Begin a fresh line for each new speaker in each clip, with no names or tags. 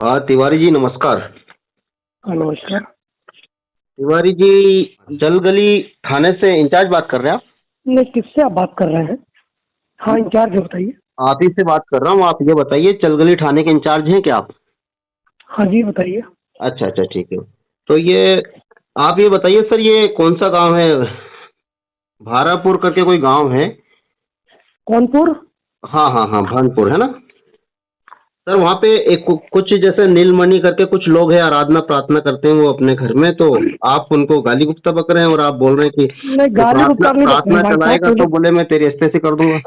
हाँ तिवारी जी नमस्कार।
हाँ, नमस्कार।
तिवारी जी जलगली थाने से इंचार्ज बात कर रहे हैं आप?
नहीं, किससे आप बात कर रहे हैं? हाँ, इंचार्ज है, बताइए।
आप ही से बात कर रहा हूँ। आप ये बताइए चलगली थाने के इंचार्ज हैं क्या आप?
हाँ जी, बताइए।
अच्छा अच्छा ठीक है। तो ये आप ये बताइए सर, ये कौन सा गांव है? भारापुर करके कोई गांव है?
कौनपुर?
हाँ हाँ हाँ भानपुर है ना सर। वहाँ पे एक कुछ जैसे नीलमणि करके कुछ लोग हैं, आराधना प्रार्थना करते हैं वो अपने घर में, तो आप उनको गाली गुप्ता बक रहे हैं और आप बोल रहे हैं कि
नहीं,
जो
गाली
प्रार्थना
गुप्ता नहीं बक रहे
प्रार्थना
हैं भाई साहब।
चलाएगा
पहले
तो बोले मैं तेरी एस्ते से कर दूंगा।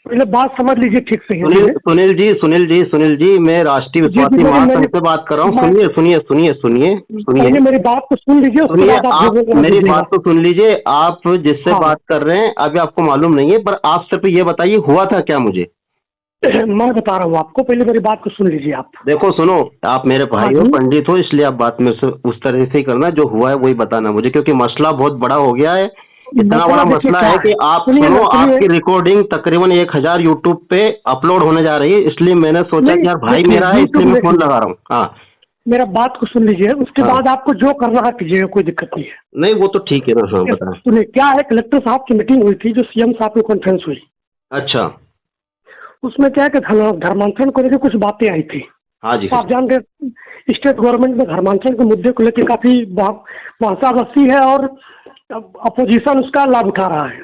पहले बात समझ लीजिए ठीक से हिंदी
सुनील
में।
सुनील जी मैं राष्ट्रीय
जी जी,
विश्वासी
मेरी
महासंघ
मेरी
से बात कर रहा हूँ।
मैं
सुनिए सुनिए सुनिए सुनिए सुनिए
पहले मेरी बात को सुन लीजिए, उसके
सुनिए।
बाद आप जो
आप
बोलना
मेरी
कीजिएगा।
बात तो सुन लीजिए। आप जिससे
हाँ।
बात कर रहे हैं अभी आपको मालूम नहीं है, पर आप सिर्फ ये बताइए हुआ था क्या मुझे।
मैं बता रहा हूँ आपको, पहले मेरी बात को सुन लीजिए आप।
देखो सुनो, आप मेरे
हाँ
भाई हो,
जी।
पंडित हो, इसलिए आप बात में से उस तरह से ही करना, जो हुआ है वही बताना मुझे, क्योंकि मसला बहुत बड़ा हो गया है। इतना
मसला
बड़ा
देखिए
मसला
क्या
है
है,
कि आप
सुनिए
सुनो,
ना, सुनिए।
आपकी रिकॉर्डिंग तकरीबन 1000 यूट्यूब पे अपलोड होने जा रही है, इसलिए मैंने सोचा
नहीं,
कि यार भाई
देखिए
मेरा है, इसलिए
यूट्यूब
मैं
देख
फोन
लीजिए।
लगा रहा हूँ। हाँ
मेरा बात को सुन लीजिए, उसके
हाँ।
बाद आपको जो करना है कीजिएगा, कोई दिक्कत नहीं है।
नहीं वो तो ठीक है ना, हाँ बताएं।
सुनिए क्या है, कलेक्टर साहब की मीटिंग हुई थी, जो सीएम साहब की कॉन्फ्रेंस हुई।
अच्छा।
उसमें क्या है कि धर्मांतरण को लेकर कुछ बातें आई थी।
हाँ जी
तो
सर।
आप जान रहे, स्टेट गवर्नमेंट में धर्मांतरण के मुद्दे को लेकर काफी बहसाबसी है, और अपोजिशन उसका लाभ उठा रहा है।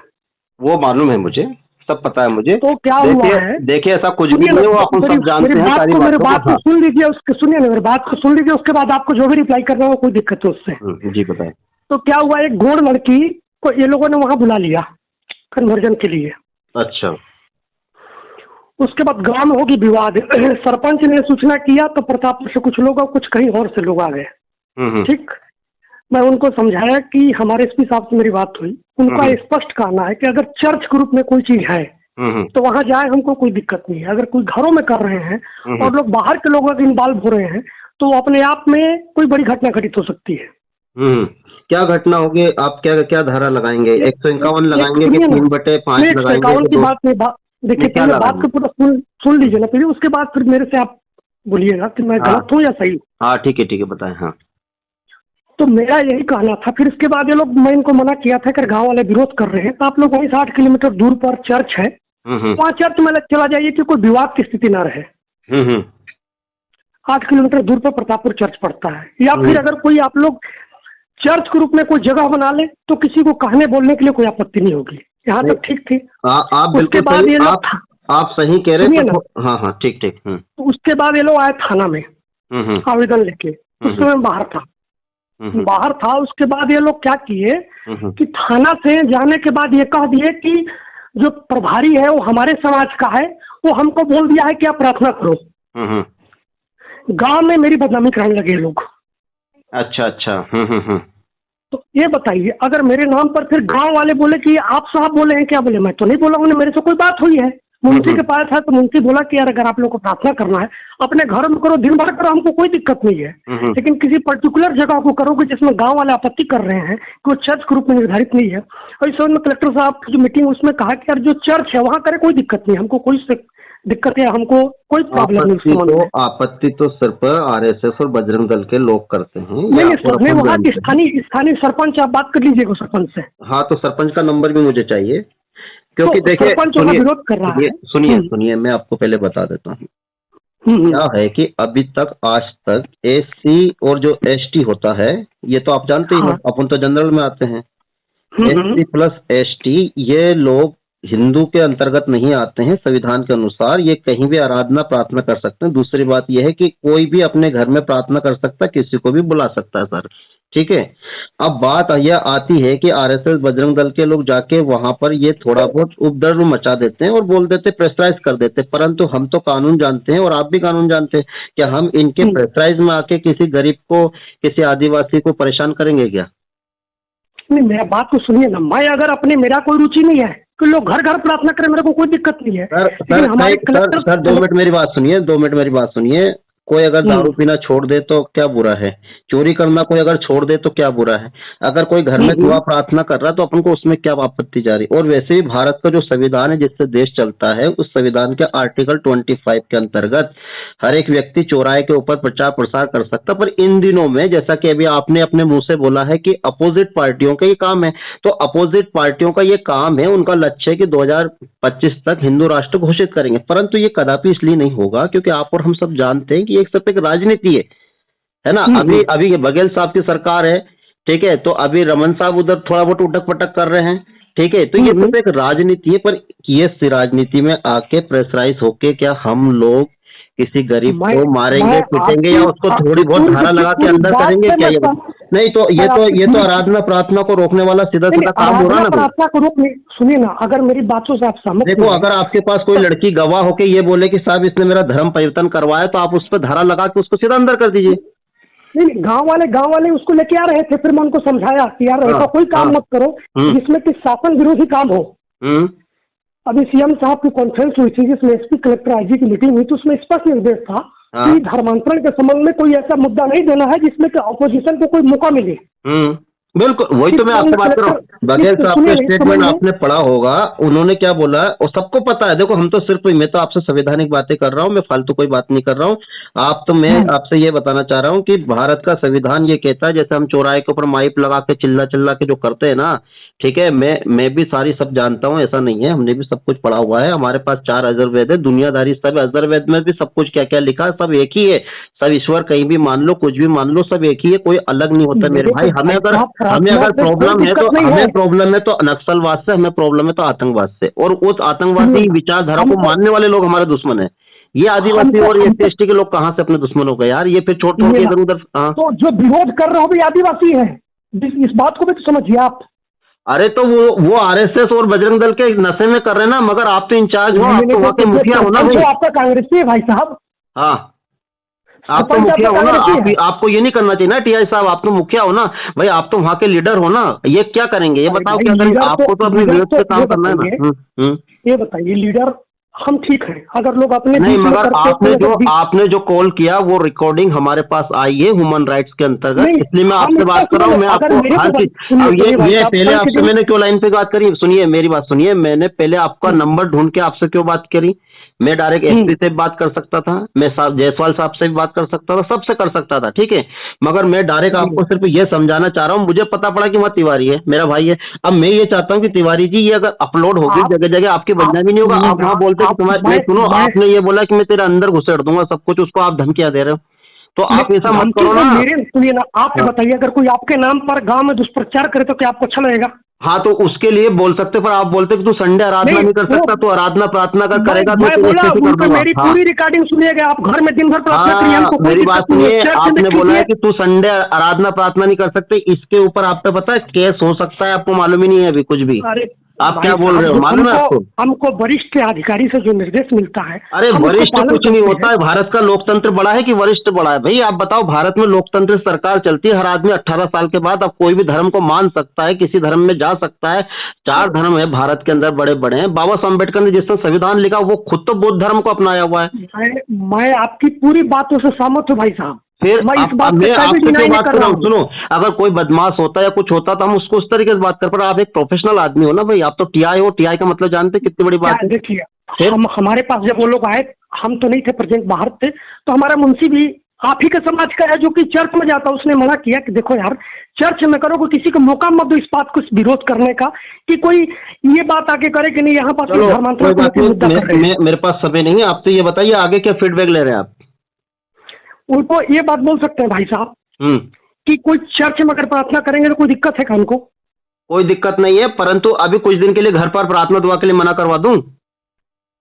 वो मालूम है मुझे, सब पता है मुझे।
तो क्या हुआ
देखिए
है,
देखिए ऐसा कुछ भी
सुनिए ना,
नहीं है, वो अपन
मेरी
सब
मेरी
जानते हैं
बात
सारी
को मेरी
बातों
बात
को।
को
हाँ।
सुन लीजिए, उसके सुनिए ना, मेरी बात को सुन लीजिए, उसके बाद आपको जो भी रिप्लाई करना हो, कोई दिक्कत है उससे।
जी बताएं।
तो क्या हुआ, एक गोंड लड़की को ये लोगों ने वहां बुला लिया कन्वर्जन के लिए।
अच्छा।
उसके बाद गांव में होगी विवाद। सरपंच ने सूचना किया तो प्रतापपुर से कुछ लोग और कुछ कहीं और से लोग आ गए।
हम्म।
ठीक। मैं उनको समझाया कि हमारे एसपी साहब से मेरी बात हुई। उनका
हम्म
स्पष्ट कहना है कि अगर चर्च के रूप में कोई चीज है
हम्म
तो वहां जाए, हमको कोई दिक्कत नहीं है। अगर कोई घरों में कर रहे हैं
हम्म
और लोग बाहर के लोग अगर इन्वॉल्व हो रहे हैं, तो वो अपने आप में कोई बड़ी घटना घटित हो सकती है।
हम्म। क्या घटना होगी? आप क्या क्या धारा लगाएंगे?
एक
151
एक एक
लगाएंगे कि
सुनिए ना,
3/5
नहीं, 151
लगाएंगे कि
की
दो?
बात नहीं, देखिए
नहीं क्या
पहले बात
लगाएंगे?
को पूरा सुन लीजिए ना पहले, उसके बाद फिर मेरे से आप बोलिएगा कि मैं
हाँ
गलत हूँ या सही हूँ।
हाँ ठीक है बताएं। हाँ।
तो मेरा यही कहना था। फिर इसके बाद ये लोग, मैं इनको मना किया था कि गांव वाले विरोध कर रहे हैं तो आप लोग वहीं से 8 किलोमीटर दूर पर चर्च है,
हम्म।
वहाँ चर्च में चला जाइए कि कोई विवाद की स्थिति ना रहे।
हम्म
8 किलोमीटर दूर पर प्रतापपुर चर्च पड़ता है। या
हम्म।
फिर अगर कोई आप लोग चर्च के रूप में कोई जगह बना ले तो किसी को कहने बोलने के लिए कोई आपत्ति नहीं होगी। यहाँ
नहीं
तक ठीक थी।
आप
उसके
बिल्कुल
बाद
सही,
ये लोग,
आप सही कह रहे
सुनिए
हैं
ना,
पर हाँ हाँ ठीक ठीक।
तो उसके बाद ये लोग आए थाना में
हम्म
आवेदन लेके। उस समय बाहर था,
हम्म
बाहर था। उसके बाद ये लोग क्या किए
हम्म
कि थाना से जाने के बाद ये कह दिए कि जो प्रभारी है वो हमारे समाज का है, वो हमको बोल दिया है कि आप प्रार्थना करो।
हम्म।
गांव में मेरी बदनामी कराने लगे लोग।
अच्छा अच्छा। हम्म।
तो ये बताइए, अगर मेरे नाम पर फिर गांव वाले बोले कि आप साहब बोले हैं, क्या बोले, मैं तो नहीं बोला हूं, मेरे से कोई बात हुई है। मुंशी के पास है तो मुंशी बोला कि यार अगर आप लोग को प्रार्थना करना है अपने घर में करो, दिन भर करो, हमको कोई दिक्कत नहीं है। लेकिन किसी पर्टिकुलर जगह को करोगे जिसमें गांव वाले आपत्ति कर रहे हैं कि वो चर्च के रूप में निर्धारित नहीं है। और इस समय कलेक्टर साहब की जो मीटिंग उसमें कहा कि यार जो चर्च है वहां करे, कोई दिक्कत नहीं, हमको कोई दिक्कत है, हमको कोई प्रॉब्लम नहीं।
आपत्ति तो सिर्फ आरएसएस और बजरंग दल के लोग करते हैं,
नहीं
या
नहीं सर, नहीं, वहाँ के स्थानीय सरपंच, आप बात कर लीजिएगा सरपंच से।
हाँ तो सरपंच का नंबर भी मुझे चाहिए, क्योंकि
तो
देखिए
सरपंच वहाँ विरोध कर रहा है।
सुनिए सुनिए मैं आपको पहले बता देता हूँ। क्या है कि अभी तक आज तक एससी और जो एसटी होता है, ये तो आप जानते ही हो, अपन तो जनरल में आते हैं। एससी प्लस एसटी ये लोग हिंदू के अंतर्गत नहीं आते हैं। संविधान के अनुसार ये कहीं भी आराधना प्रार्थना कर सकते हैं। दूसरी बात यह है कि कोई भी अपने घर में प्रार्थना कर सकता है, किसी को भी बुला सकता है सर, ठीक है। अब बात यह आती है कि आरएसएस बजरंग दल के लोग जाके वहां पर ये थोड़ा बहुत उपद्रव मचा देते हैं और बोल देते, प्रेशराइज कर देते, परंतु हम तो कानून जानते हैं और आप भी कानून जानते हैं। क्या हम इनके प्रेशराइज में आके किसी गरीब को, किसी आदिवासी को परेशान करेंगे क्या?
नहीं, मेरा बात को सुनिए ना, मैं अगर अपने, मेरा कोई रुचि नहीं है कि लोग घर घर प्रार्थना करें, मेरे को कोई दिक्कत नहीं है।
सर 2 मिनट मेरी बात सुनिए, 2 मिनट मेरी बात सुनिए। कोई अगर दारू पीना छोड़ दे तो क्या बुरा है? चोरी करना कोई अगर छोड़ दे तो क्या बुरा है? अगर कोई घर में दुआ प्रार्थना कर रहा है तो अपन को उसमें क्या आपत्ति जा रही? और वैसे ही भारत का जो संविधान है जिससे देश चलता है, उस संविधान के आर्टिकल 25 के अंतर्गत हर एक व्यक्ति चौराहे के ऊपर प्रचार प्रसार कर सकता। पर इन दिनों में जैसा कि अभी आपने अपने मुंह से बोला है कि अपोजिट पार्टियों का ये काम है, तो अपोजिट पार्टियों का ये काम है, उनका लक्ष्य है कि 2025 तक हिंदू राष्ट्र घोषित करेंगे। परंतु ये कदापि इसलिए नहीं होगा क्योंकि आप और हम सब जानते हैं कि एक सिर्फ एक राजनीति है ना। अभी अभी बघेल साहब की सरकार है, ठीक है, तो अभी रमन साहब उधर थोड़ा बहुत उठक पटक कर रहे हैं, ठीक है, तो ये सिर्फ एक राजनीति है। पर ये राजनीति में आके प्रेशराइज होके क्या हम लोग किसी गरीब को मारेंगे पीटेंगे या उसको थोड़ी बहुत धारा लगा के अंदर करेंगे क्या? ये नहीं, तो ये तो आराधना प्रार्थना को रोकने वाला सीधा सीधा काम हो रहा ना।
प्रार्थना को रोकने, सुनिए ना, अगर मेरी बातों से आप सहमत
देखो, अगर आपके पास कोई लड़की गवाह होके ये बोले कि साहब इसने मेरा धर्म परिवर्तन करवाया, तो आप उस पर धारा लगा के उसको सीधा अंदर कर दीजिए।
नहीं, गांव वाले उसको लेके आ रहे थे, फिर मैं उनको समझाया कि यार ऐसा कोई काम मत करो जिसमें कि शासन विरोधी काम हो। अभी सीएम साहब की कॉन्फ्रेंस हुई थी जिसमें एसपी कलेक्टर आईजी की मीटिंग हुई, तो उसमें स्पष्ट निर्देश था कि धर्मांतरण के संबंध में कोई ऐसा मुद्दा नहीं देना है जिसमें कि ऑपोजिशन को कोई मौका मिले।
बिल्कुल, वही तो मैं आपसे बात कर रहा हूँ। बघेल साहब का स्टेटमेंट आपने पढ़ा होगा, उन्होंने क्या बोला और सबको पता है। देखो, हम तो सिर्फ मैं तो आपसे संवैधानिक बातें कर रहा हूँ, मैं फालतू कोई बात नहीं कर रहा हूँ। आप तो मैं आपसे ये बताना चाह रहा हूँ कि भारत का संविधान ये कहता है, जैसे हम चौराहे के ऊपर माइक लगा के चिल्ला चिल्ला के जो करते हैं ना, ठीक है, मैं भी सारी सब जानता हूँ, ऐसा नहीं है, हमने भी सब कुछ पढ़ा हुआ है। हमारे पास 4 अजर्वेद है, दुनियादारी सब अजर्वेद में भी सब कुछ क्या क्या लिखा है, सब एक ही है। सब ईश्वर कहीं भी मान लो, कुछ भी मान लो, सब एक ही है, कोई अलग नहीं होता मेरे भाई। हमें अगर प्रॉब्लम है तो नक्सलवाद से, हमें प्रॉब्लम है तो आतंकवाद से, और उस आतंकवादी विचारधारा को मानने वाले लोग हमारे दुश्मन है। ये आदिवासी और एससी एसटी के लोग कहाँ से अपने दुश्मन हो गए यार? ये फिर छोड़ छोड़ के इधर उधर।
तो जो विरोध कर रहे हो भी आदिवासी है, इस बात को भी तो समझिए आप।
अरे तो वो आरएसएस और बजरंग दल के नशे में कर रहे हैं ना, मगर आप तो इंचार्ज हो, आप तो वहाँ के मुखिया हो ना भाई।
आपका कांग्रेसी है भाई साहब।
हाँ, आप तो मुखिया हो ना, आपको ये नहीं करना चाहिए ना टीआई साहब, आप तो मुखिया हो ना भाई, आप तो वहाँ के लीडर हो ना। ये क्या करेंगे, ये बताओ क्या करेंगे? आपको तो अपने विरोध से काम करना है ना।
ये बताइए, लीडर हम ठीक है, अगर लोग अपने
नहीं, मगर आपने जो कॉल किया वो रिकॉर्डिंग हमारे पास आई है ह्यूमन राइट्स के अंतर्गत, इसलिए मैं आपसे बात कर रहा हूँ। मैं आपको हर चीज, अब ये पहले आपसे मैंने क्यों लाइन पे बात करी? सुनिए मेरी बात सुनिए, मैंने पहले आपका नंबर ढूंढ के आपसे क्यों बात करी? मैं डायरेक्ट एसपी से बात कर सकता था, मैं जायसवाल साहब से भी बात कर सकता था, सबसे कर सकता था, ठीक है, मगर मैं डायरेक्ट आपको सिर्फ ये समझाना चाह रहा हूँ। मुझे पता पड़ा कि वहाँ तिवारी है, मेरा भाई है। अब मैं ये चाहता हूँ कि तिवारी जी, ये अगर अपलोड होगी जगह जगह, आपकी बदनामी नहीं होगा। आप वहाँ बोलते कि तुम्हारे, सुनो, आपने ये बोला कि मैं तेरे अंदर घुसेड़ दूंगा सब कुछ, उसको आप धमकियां दे रहे हो, तो आप ऐसा मत करो ना।
सुनिए ना, आप बताइए, अगर कोई आपके नाम पर गाँव में दुष्प्रचार करे तो क्या आपको अच्छा लगेगा?
हाँ, तो उसके लिए बोल सकते, पर आप बोलते कि तू संडे आराधना नहीं कर सकता, तो आराधना प्रार्थना का करेगा तो
मेरी पूरी रिकॉर्डिंग सुनिएगा आप, घर में दिन भर प्रार्थना करिए।
मेरी बात सुनिए, आपने बोला है कि तू संडे आराधना प्रार्थना नहीं कर सकते, इसके ऊपर आप पे पता है केस हो सकता है, आपको मालूम ही नहीं है अभी कुछ भी। आप क्या बोल रहे हो, मालूम है आपको?
हमको वरिष्ठ अधिकारी से जो निर्देश मिलता है।
अरे वरिष्ठ कुछ नहीं होता है, भारत का लोकतंत्र बड़ा है कि वरिष्ठ बड़ा है? भाई आप बताओ, भारत में लोकतंत्र सरकार चलती है, हर आदमी 18 साल के बाद अब कोई भी धर्म को मान सकता है, किसी धर्म में जा सकता है। 4 धर्म है भारत के अंदर, बड़े बड़े हैं। बाबा साहब अम्बेडकर ने जिसने संविधान लिखा, वो खुद तो बौद्ध धर्म को अपनाया हुआ है।
मैं आपकी पूरी बातों से सहमत हूँ भाई साहब।
फिर मैं आपसे क्यों बात कर रहा हूँ? सुनो, अगर कोई बदमाश होता है या कुछ होता तो हम उसको उस तरीके से बात कर, पर आप एक प्रोफेशनल आदमी हो ना भाई, आप तो टीआई हो, टीआई का मतलब जानते कितनी बड़ी बात है।
देखिए, हमारे पास जब वो लोग आए, हम तो नहीं थे प्रेजेंट, बाहर थे, तो हमारा मुंशी भी आप ही के समाज का है जो कि चर्च में जाता, उसने मना किया कि देखो यार, चर्च में करो, किसी को मौका मत दो इस बात को विरोध करने का, कि कोई ये बात आके करे कि नहीं यहाँ पास धर्मांतरण।
मेरे पास समय नहीं है, आप तो ये बताइए आगे क्या फीडबैक ले रहे हैं आप?
उनको ये बात बोल सकते हैं भाई साहब कि कोई चर्च में अगर प्रार्थना करेंगे तो कोई दिक्कत है क्या उनको?
कोई दिक्कत नहीं है, परंतु अभी कुछ दिन के लिए घर पर प्रार्थना दुआ के लिए मना करवा दूं?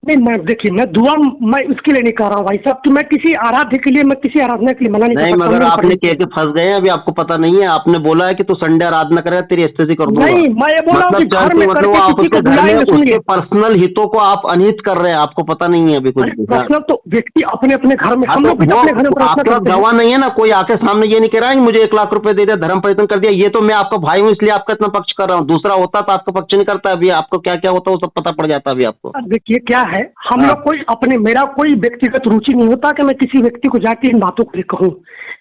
नहीं, मैं देखिए, मैं दुआ मैं इसके लिए नहीं कर रहा हूँ भाई साहब, कि मैं किसी आराध्य के लिए, मैं किसी आराधना के लिए मना नहीं कर सकता।
मगर आपने कह के फंस गए हैं, अभी आपको पता नहीं है। आपने बोला है कि तू संडे आराधना करेगा, तेरी स्थिति कर दूंगा।
नहीं, मैं ये बोल रहा हूँ कि घर में करके किसी को बुलाएंगे,
उसके पर्सनल हितों को आप अनिहित कर रहे हैं, आपको पता नहीं है अभी कुछ भी।
पर्सनल तो व्यक्ति अपने अपने घर में, हम लोग अपने घर में
आपका गवाह नहीं है ना, कोई आके सामने ये नहीं कह रहा है मुझे 1 लाख रुपए दे दिया, धर्म परिवर्तन कर दिया। ये तो मैं आपका भाई हूँ इसलिए आपका इतना पक्ष कर रहा हूँ, दूसरा होता तो आपका पक्ष नहीं करता। अभी आपको क्या क्या होता है वो सब पता पड़ जाता। अभी आपको
देखिए क्या है, हम
हाँ।
लोग कोई अपने, मेरा कोई व्यक्तिगत रुचि नहीं होता कि मैं किसी व्यक्ति को जाके इन बातों को कहूँ,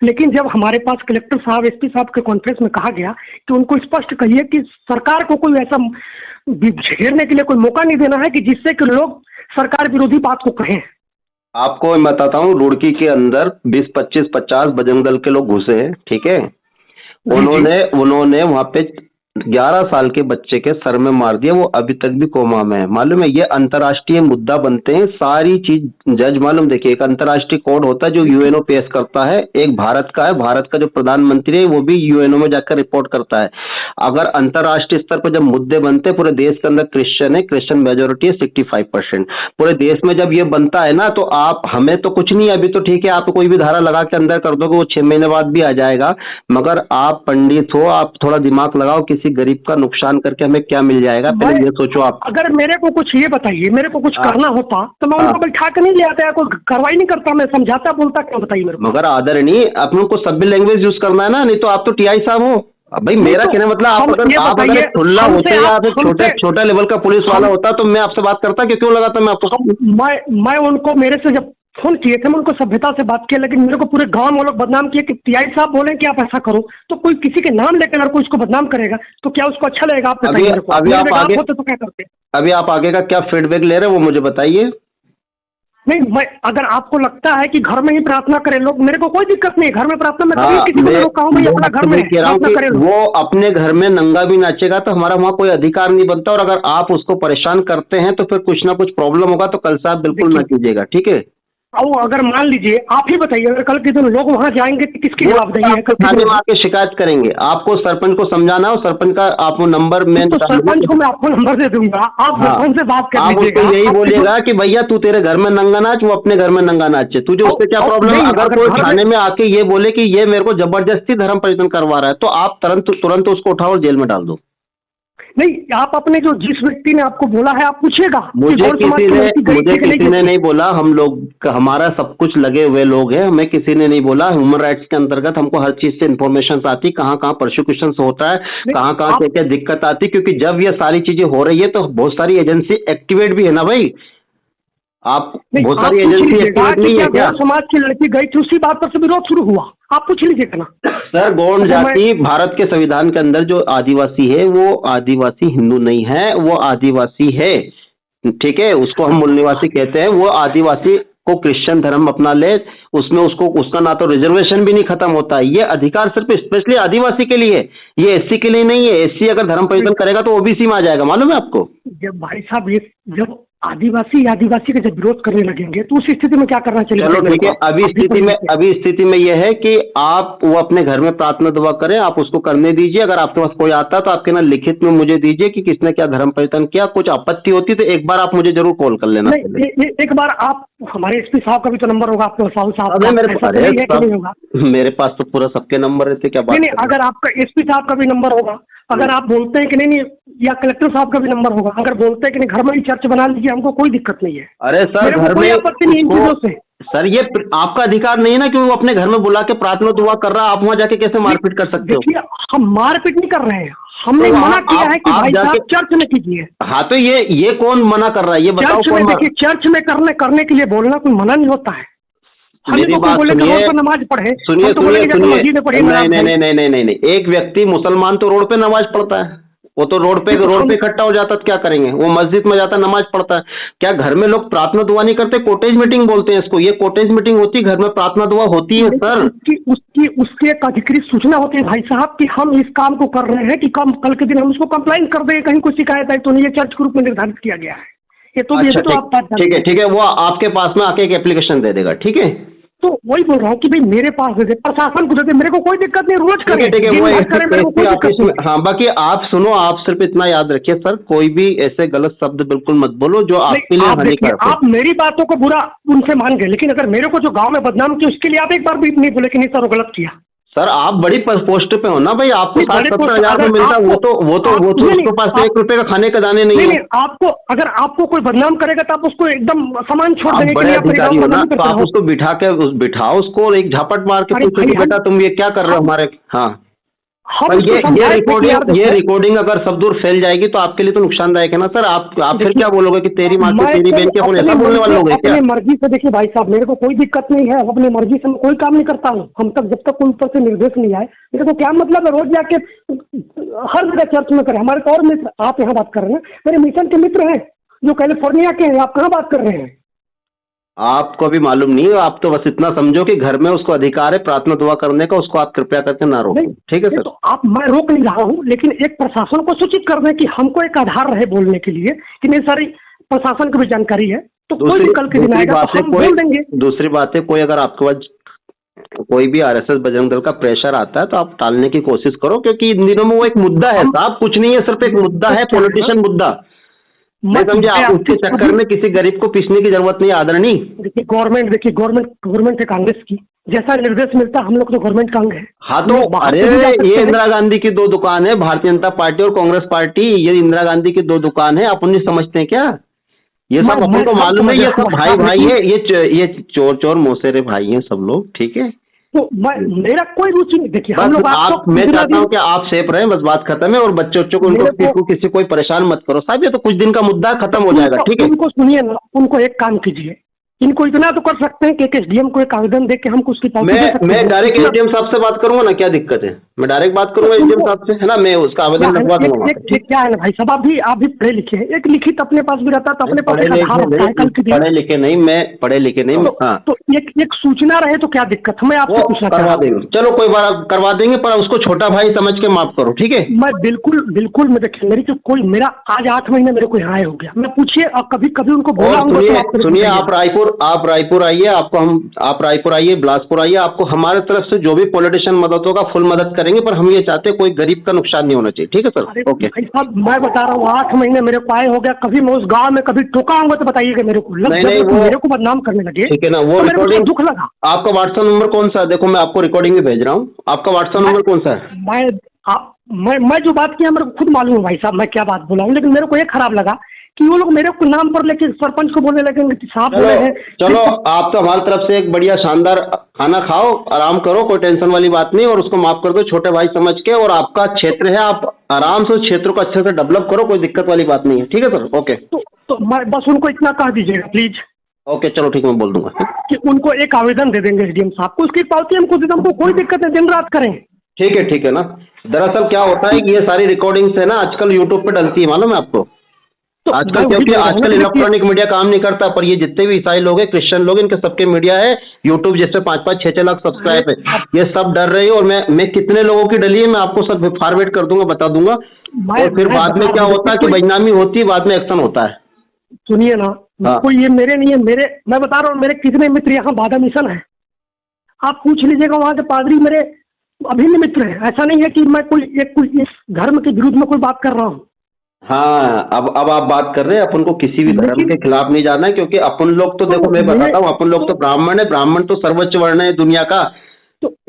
लेकिन जब हमारे पास कलेक्टर साहब, एसपी साहब के कॉन्फ्रेंस में कहा गया कि उनको स्पष्ट कहिए कि सरकार को कोई ऐसा घेरने के लिए कोई मौका नहीं देना है कि जिससे कि लोग सरकार विरोधी बात को कहें।
आपको मैं बताता हूँ, रुड़की के अंदर 20, 25, 50 बजरंग दल के लोग घुसे हैं, ठीक है। उन्होंने वहां पे 11 साल के बच्चे के सर में मार दिया, वो अभी तक भी कोमा में है। मालूम है, ये अंतर्राष्ट्रीय मुद्दा बनते हैं सारी चीज। जज मालूम, देखिए, एक अंतर्राष्ट्रीय कोड होता है जो यूएनओ पेश करता है, एक भारत का है, भारत का जो प्रधानमंत्री है वो भी यूएनओ में जाकर रिपोर्ट करता है। अगर अंतर्राष्ट्रीय स्तर पर जब मुद्दे बनते हैं, पूरे देश के अंदर क्रिश्चियन है, क्रिश्चियन मेजोरिटी है 65%, पूरे देश में जब ये बनता है ना, तो आप, हमें तो कुछ नहीं, अभी तो ठीक है, आप कोई भी धारा लगा के अंदर कर दोगे, वो 6 महीने बाद भी आ जाएगा। मगर आप पंडित हो, आप थोड़ा दिमाग लगाओ, किसी गरीब का नुकसान करके हमें क्या मिल जाएगा, पहले ये सोचो आप।
अगर मेरे को कुछ, ये बताइए, मेरे को कुछ करना होता तो मैं उनको बैठा के नहीं ले आता, कोई कार्रवाई नहीं करता, मैं समझाता बोलता, क्या बताइए मेरे को। मगर
आदरणीय, अपनों को सभ्य लैंग्वेज यूज करना है ना, नहीं तो आप तो टीआई साहब हो। भाई मेरा कहने मतलब, आप अगर खुला होते या फिर छोटा लेवल का पुलिस वाला होता तो मैं आपसे बात करता, कि क्यों लगाता मैं आपको।
मैं उनको, मेरे से जब फोन किए थे, मैं उनको सभ्यता से बात किया, लेकिन मेरे को पूरे गांव में लोग बदनाम किए कि टीआई साहब बोले कि आप ऐसा करो, तो कोई किसी के नाम लेकर अगर कोई उसको बदनाम करेगा तो क्या उसको अच्छा लगेगा? आप बताइए मेरे को।
अभी आप आगे
होते तो क्या करते?
अभी आप आगे का क्या फीडबैक ले रहे हैं वो मुझे बताइए।
नहीं, मैं, अगर आपको लगता है कि घर में ही प्रार्थना करें लोग, मेरे को कोई दिक्कत नहीं, घर में प्रार्थना में कभी किसी को कहूँ भाई अपना घर में प्रार्थना करें।
वो अपने घर में नंगा भी नाचेगा तो हमारा वहाँ कोई अधिकार नहीं बनता, और अगर आप उसको परेशान करते हैं तो फिर कुछ ना कुछ प्रॉब्लम होगा, तो कल से आप बिल्कुल ना कीजिएगा, ठीक है।
और अगर मान लीजिए, आप ही बताइए, अगर कल के दिन लोग वहां जाएंगे तो किसकी जवाबदेही है?
थाने में आके शिकायत करेंगे, आपको सरपंच को समझाना हो, सरपंच का आपको नंबर में,
तो सरपंच को मैं आपको नंबर दे दूंगा, आप सरपंच से बात कर लीजिएगा।
यही बोलिएगा कि भैया तू तेरे घर में नंगा नाच, वो अपने घर में नंगा नाचे, तुझे उससे क्या प्रॉब्लम है? अगर कोई थाने में आके ये बोले कि ये मेरे को जबरदस्ती धर्म परिवर्तन करवा रहा है, तो आप तुरंत उसको उठाओ और जेल में डाल दो।
नहीं, आप अपने जो, जिस व्यक्ति ने आपको बोला है, आप पूछिएगा।
मुझे किसी ने नहीं बोला, हम लोग, हमारा सब कुछ लगे हुए लोग हैं, हमें किसी ने नहीं बोला। ह्यूमन राइट्स के अंतर्गत हमको हर चीज से इन्फॉर्मेशन आती, कहाँ कहाँ प्रोसिक्यूशन होता है, कहाँ कहाँ क्या क्या दिक्कत आती, क्योंकि जब ये सारी चीजें हो रही है तो बहुत सारी एजेंसी एक्टिवेट भी है ना भाई। आप बहुत सारी एजेंसी एक्टिवेट नहीं है क्या?
समाज की लड़की गई थी, उसी बात पर से विरोध शुरू हुआ, आप पूछ लीजिएगा ना।
सर, गौंड जाति भारत के संविधान के अंदर जो आदिवासी है, वो आदिवासी हिंदू नहीं है, वो आदिवासी है, ठीक है। उसको हम मूल निवासी कहते हैं। वो आदिवासी को क्रिश्चियन धर्म अपना ले, उसमें उसको, उसका ना तो रिजर्वेशन भी नहीं खत्म होता है। ये अधिकार सिर्फ स्पेशली आदिवासी के लिए, ये एससी के लिए नहीं है। एससी अगर धर्म परिवर्तन करेगा तो ओबीसी में आ जाएगा, मालूम है आपको?
जब भाई साहब, ये जब आदिवासी का जब विरोध करने लगेंगे तो उस स्थिति में क्या करना चाहिए?
चलो ठीक है, अभी स्थिति में यह है कि आप वो अपने घर में प्रार्थना दुआ करें, आप उसको करने दीजिए। अगर आपके पास कोई आता है तो आपके ना लिखित में मुझे दीजिए कि किसने क्या धर्म परिवर्तन किया। कुछ आपत्ति होती तो एक बार आप मुझे जरूर कॉल कर लेना।
एक बार आप, हमारे एसपी साहब का भी तो नंबर होगा आपके पास?
मेरे पास तो पूरा सबके नंबर रहते, क्या बात?
नहीं, अगर आपका एसपी साहब का भी नंबर होगा, अगर आप बोलते हैं कि नहीं, या कलेक्टर साहब का भी नंबर होगा, अगर बोलते हैं कि नहीं घर में ही चर्च बना लीजिए, हमको कोई दिक्कत नहीं है।
अरे सर, घर में
आपत्ति नहीं इन चीजों से।
सर, ये आपका अधिकार नहीं है ना कि वो अपने घर में बुला के प्रार्थना दुआ कर रहा है, आप वहां जाके कैसे मारपीट कर सकते हो?
देखिए, हम मारपीट नहीं कर रहे हैं, हमने मना किया है कि भाई साहब चर्च में कीजिए।
हाँ, तो ये कौन मना कर रहा है, ये बताओ कौन?
देखिए, चर्च में करने के लिए बोलना कोई मना नहीं होता है।
मेरी बात सुनिए,
नमाज पढ़े,
सुनिए, नहीं, एक व्यक्ति मुसलमान तो रोड पे नमाज पढ़ता है, वो तो रोड पे इकट्ठा हो जाता, तो क्या करेंगे? वो मस्जिद में जाता, नमाज पढ़ता है। क्या घर में लोग प्रार्थना दुआ नहीं करते? कोटेज मीटिंग बोलते हैं इसको, ये कोटेज मीटिंग होती है, घर में प्रार्थना दुआ होती है सर।
उसकी एक अधिकृत सूचना होती है भाई साहब कि हम इस काम को कर रहे हैं, कि कल के दिन हम उसको कंप्लेंट कर देंगे, कहीं कोई शिकायत आई तो नहीं। ये चर्च के रूप में निर्धारित किया गया है, ये तो ठीक है, वो आपके पास में आके एक एप्लीकेशन दे देगा, ठीक है। तो वही बोल रहा हूँ कि भाई मेरे पास दे दे, प्रशासन को दे दे, मेरे को कोई दिक्कत नहीं, रोज करें,
ठीक है। हाँ, बाकी आप सुनो, आप सिर्फ इतना याद रखिए सर, कोई भी ऐसे गलत शब्द बिल्कुल मत बोलो जो आपके लिए हानिकारक।
आप मेरी बातों को बुरा उनसे मान गए, लेकिन अगर मेरे को जो गाँव में बदनाम किया उसके लिए आप एक बार भी नहीं बोले कि नहीं सर वो गलत किया।
सर, आप बड़ी पोस्ट पे हो ना भाई, आपको 60-70 हजार मिलता है, वो तो उसके पास 1 रुपए का खाने का दाने नहीं है।
आपको, अगर आपको कोई बदनाम करेगा तो आप उसको एकदम सामान छोड़ देंगे,
बड़े अधिकारी हो ना, तो आप उसको बिठाओ उसको, एक झापट मार के पूछो कि बेटा तुम ये क्या कर रहे हो हमारे। हाँ,
हम
पर
उसको समझाए थे कि यार
ये
देखो,
रिकॉर्डिंग अगर सब दूर फैल जाएगी तो आपके लिए तो नुकसानदायक है ना सर। आप फिर
देखिए
क्या बोलोगे कि तेरी माँ की
मैं
तेरी
तो
बहन की, अपन
अपनी
ऐसा बोलने वाले लोग हैं क्या?
अपनी मर्जी से, देखिए भाई साहब मेरे को कोई दिक्कत नहीं है, अपनी मर्जी से मैं कोई काम नहीं करता हूँ। हम तक जब तक कोई ऊपर से निर्देश नहीं आए, मेरे को क्या मतलब है रोज जाके हर जगह चर्च में करें। हमारे तो और मित्र, आप यहाँ बात कर रहे हैं, मेरे मिशन के मित्र हैं जो कैलिफोर्निया के हैं, आप कहाँ बात कर रहे हैं?
आपको भी मालूम नहीं है, आप तो बस इतना समझो कि घर में उसको अधिकार है प्रार्थना दुआ करने का, उसको आप कृपया करके ना
नहीं
रोको, ठीक है
नहीं,
सर?
तो आप, मैं रोक नहीं रहा हूँ, लेकिन एक प्रशासन को सूचित कर दें कि हमको एक आधार रहे बोलने के लिए कि नहीं सारी प्रशासन को भी जानकारी है, तो कोई भी कल के दिन आएगा तो हम बोल देंगे।
दूसरी बात है, कोई अगर आपके पास कोई भी आरएसएस बजरंग दल का प्रेशर आता है तो आप टालने की कोशिश करो, क्योंकि इन दिनों में वो एक मुद्दा है साहब, कुछ नहीं है, सिर्फ एक मुद्दा है, पॉलिटिशियन मुद्दा। नहीं समझे आप? उसके चक्कर में किसी गरीब को पीसने की जरूरत नहीं, आदरणीय।
देखिए गवर्नमेंट है कांग्रेस की, जैसा निर्देश मिलता है हम लोग तो गवर्नमेंट का अंग है।
हाँ तो अरे ये इंदिरा गांधी की दो दुकान है, भारतीय जनता पार्टी और कांग्रेस पार्टी, ये इंदिरा गांधी की दो दुकान है, आप उन्हें समझते हैं क्या? ये सब अपन को मालूम है, ये सब भाई भाई है, ये चोर चोर मौसेरे भाई हैं सब लोग, ठीक है?
तो मेरा कोई रुचि नहीं, देखिए हम लोग
आप, मैं चाहता हूँ कि आप सेफ रहें, बस बात खत्म है। और बच्चों को उनको किसी कोई परेशान मत करो साहब, ये तो कुछ दिन का मुद्दा खत्म हो जाएगा, ठीक है?
उनको सुनिए ना, उनको एक काम कीजिए, इनको इतना तो कर सकते हैं कि एक एसडीएम को एक आवेदन दे के हमको उसकी कॉपी दे सकते हैं।
मैं डायरेक्ट एसडीएम साहब से बात करूंगा ना, क्या दिक्कत है? मैं डायरेक्ट बात करूंगा एसडीएम साहब से, है ना? मैं उसका आवेदन लगवा दूंगा।
क्या है ना भाई साहब, आप भी पढ़े लिखे हैं, एक लिखित अपने पास भी रहता तो अपने पास एक आधार होता है कल के दिन।
पढ़े लिखे नहीं, मैं पढ़े लिखे नहीं। हाँ
तो एक सूचना रहे तो क्या दिक्कत, मैं आपसे पूछना
करवा देंगे, चलो कोई बात करवा देंगे, पर उसको छोटा भाई समझ के माफ करो, ठीक है?
मैं बिल्कुल मैं देखिए, मेरी तो कोई, मेरा आज 8 महीने मेरे को यहाँ आए हो गया, मैं पूछिए और कभी उनको बोला हूँ।
सुनिए आप रायपुर आइए, आप रायपुर आइए, बिलासपुर आइए, आपको हमारे तरफ से जो भी पॉलिटिशियन मदद होगा फुल मदद करेंगे, पर हम ये चाहते हैं कोई गरीब का नुकसान नहीं होना चाहिए, ठीक है सर? ओके
भाई साहब मैं बता रहा हूँ 8 महीने मेरे को आए हो गया, कभी मैं उस गांव में कभी टोका हूँ तो बताइएगा मेरे को।
नहीं वो
मेरे को बदनाम करने लगे,
ठीक है ना? वो
तो
रिकॉर्डिंग
दुख लगा।
आपका व्हाट्सएप नंबर कौन सा है? देखो मैं आपको रिकॉर्डिंग भी भेज रहा हूँ, आपका व्हाट्सएप नंबर कौन सा है?
मैं जो बात किया मेरे को खुद मालूम है भाई साहब, मैं क्या बात बोला हूँ, लेकिन मेरे को ये खराब लगा कि वो लोग मेरे को नाम पर लेके सरपंच को बोलने लगे कि साहब बोले हैं।
चलो आप तो हमारी तरफ से एक बढ़िया शानदार खाना खाओ, आराम करो, कोई टेंशन वाली बात नहीं, और उसको माफ कर दो छोटे भाई समझ के, और आपका क्षेत्र है, आप आराम से उस क्षेत्र को अच्छे से डेवलप करो, कोई दिक्कत वाली बात नहीं है, ठीक है सर? ओके
तो मैं बस उनको इतना कह दीजिएगा प्लीज।
ओके चलो ठीक, मैं बोल दूंगा
कि उनको एक आवेदन दे देंगे एसडीएम साहब को, उसकी पावती हमको दे, हमको कोई दिक्कत नहीं, दिन रात करें।
ठीक है ना? दरअसल क्या होता है कि ये सारी रिकॉर्डिंग्स है ना आजकल यूट्यूब पे डलती है, मालूम है आपको?
तो
आजकल क्योंकि आजकल इलेक्ट्रॉनिक मीडिया काम नहीं करता, पर ये जितने भी ईसाई लोग हैं, क्रिश्चियन लोग, इनके सबके मीडिया है यूट्यूब, जिससे 5-5, 6-6 लाख सब्सक्राइब है, ये सब डर रहे हैं। और मैं कितने लोगों की डली है मैं आपको सब फॉरवर्ड कर दूंगा, बता दूंगा। और फिर बाद में क्या होता है कि बदनामी होती है, बाद में एक्शन होता है।
सुनिए ना, कोई ये मेरे नहीं है, मैं बता रहा हूँ मेरे कितने मित्र यहाँ बाधा मिशन है, आप पूछ लीजिएगा वहाँ के पादरी मेरे अभिन्न मित्र है। ऐसा नहीं है कि मैं कोई इस धर्म के विरुद्ध में कोई बात कर रहा हूँ।
हाँ अब आप बात कर रहे हैं, अपन को किसी भी धर्म के खिलाफ नहीं जाना है, क्योंकि अपन लोग तो देखो मैं बताता हूँ, अपन लोग तो ब्राह्मण है, ब्राह्मण तो सर्वोच्च वर्ण है दुनिया का,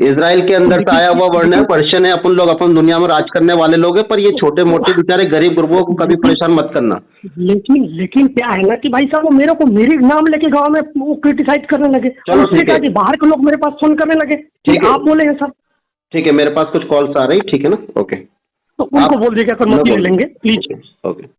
इजराइल के अंदर से आया हुआ वर्ण है, पर्शियन है, अपन लोग अपन दुनिया में राज करने वाले लोग हैं, पर ये छोटे मोटे बेचारे गरीब गुरबों को कभी परेशान मत करना।
लेकिन क्या है ना कि भाई साहब वो मेरे को मेरे नाम लेके गांव में वो क्रिटिसाइज करने लगे,
चलो ठीक है,
बाहर के लोग मेरे पास फोन करने लगे, ठीक है आप बोले हैं सर,
ठीक है मेरे पास कुछ कॉल्स आ रही, ठीक है ना? ओके
तो उनको बोल दीजिएगा, लेंगे प्लीज।
ओके।